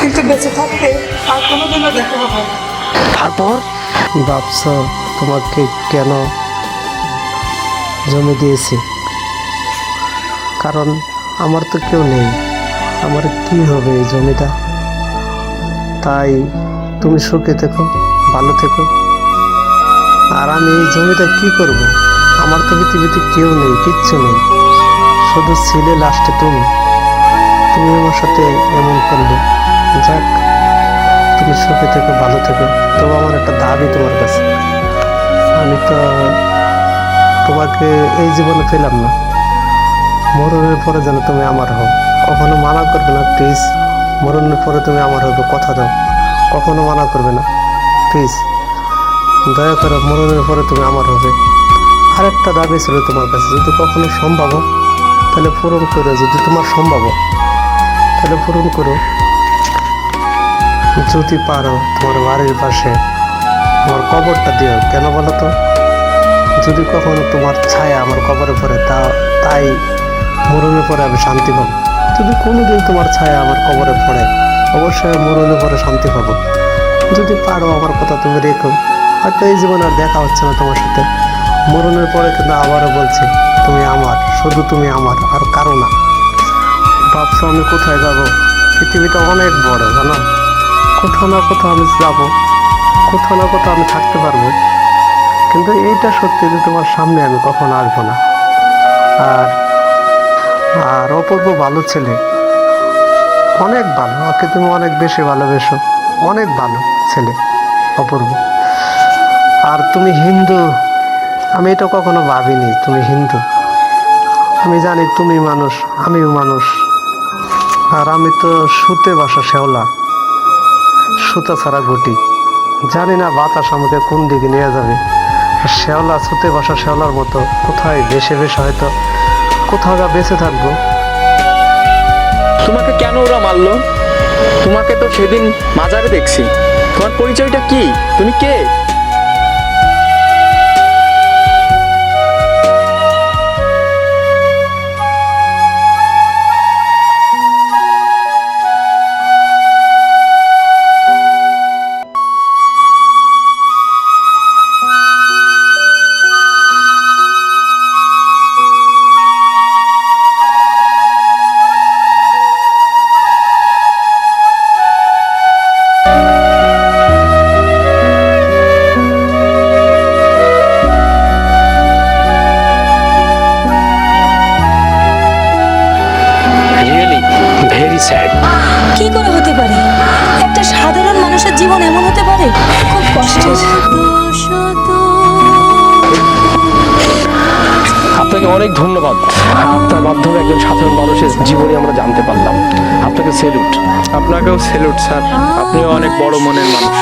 কিন্তু বেঁচে থাকতে আর কোনোদিনও দেখা হবে না। তারপর ভাবছ তোমাকে কেন জমি দিয়েছি? কারণ আমার তো কেউ নেই, আমার কি হবে এই জমিটা? তাই তুমি সুখে থেকো, ভালো থেকো। আর আমি এই জমিটা কি করব? আমার তো পৃথিবীতে কেউ নেই, কিচ্ছু নেই, শুধু ছিলে লাস্টে তুমি। তুমি আমার সাথে এমন করলে। যাক, তুমি সুখে থেকো, ভালো থেকো। তবে আমার একটা দাবি তোমার কাছে, আমি তো তোমাকে এই জীবনে পেলাম না, মরণের পরে যেন তুমি আমার হও। কখনো মানা করবে না প্লিজ, মরণের পরে তুমি আমার হবে, কথা দাও। কখনো মানা করবে না প্লিজ, দয়া করে মরণের পরে তুমি আমার হবে। আরেকটা দাবি ছিল তোমার কাছে, যদি কখনো সম্ভব হয় তাহলে পূরণ করো, যদি তোমার সম্ভব হয় তাহলে পূরণ করো। যদি পারো তোমার বাড়ির পাশে আমার কবরটা দিও। কেন বলো তো? যদি কখনো তোমার ছায়া আমার কবরে পড়ে, তাই মরণের পরে আমি শান্তি পাবো। যদি কোনোদিন তোমার ছায়া আমার কবরে পড়ে, অবশ্যই মরণের পরে শান্তি পাবো। যদি পারো আমার কথা তুমি রেখো। হয়তো এই জীবনে আর দেখা হচ্ছে না তোমার সাথে, মরণের পরে কিন্তু আবারও বলছি তুমি আমার, শুধু তুমি আমার, আর কারো না। ভাবছো আমি কোথায় যাব? পৃথিবীটা অনেক বড়, জানো? কোথাও না কোথাও আমি যাব, কোথাও না কোথাও আমি থাকতে পারবো। কিন্তু এইটা সত্যি যে তোমার সামনে আমি কখনো আসবো না। আর আর অপূর্ব ভালো ছেলে, অনেক ভালো, ওকে তুমি অনেক বেশি ভালোবেসো, অনেক ভালো ছেলে অপূর্ব। আর তুমি হিন্দু, আমি এটা কখনো ভাবিনি তুমি হিন্দু। আমি জানি তুমি মানুষ, আমিও মানুষ। আর আমি তো সুতে বাসা শেওলা, সুতা ছাড়া গুটি। জানি না বাতাস আমাকে কোন দিকে নিয়ে যাবে। আর শেওলা, সুতে বাসা শেওলার মতো কোথায় ভেসে ভেসে হয়তো কোথাও যা বেঁচে থাকবো। তোমাকে কেন ওরা মারলো? তোমাকে তো সেদিন মাজারে দেখছি। তোমার পরিচয়টা কি? তুমি কে? Really very sad. কি করে হতে পারে? একটা সাধারণ মানুষের জীবন এমন হতে পারে? খুব কষ্টের। আপনাকে অনেক ধন্যবাদ। আপনার মাধ্যমে একজন সাধারণ মানুষের জীবনী আমরা জানতে পারলাম। আপনাকে স্যালুট। আপনাকেও স্যালুট স্যার, আপনিও অনেক বড় মনের মানুষ।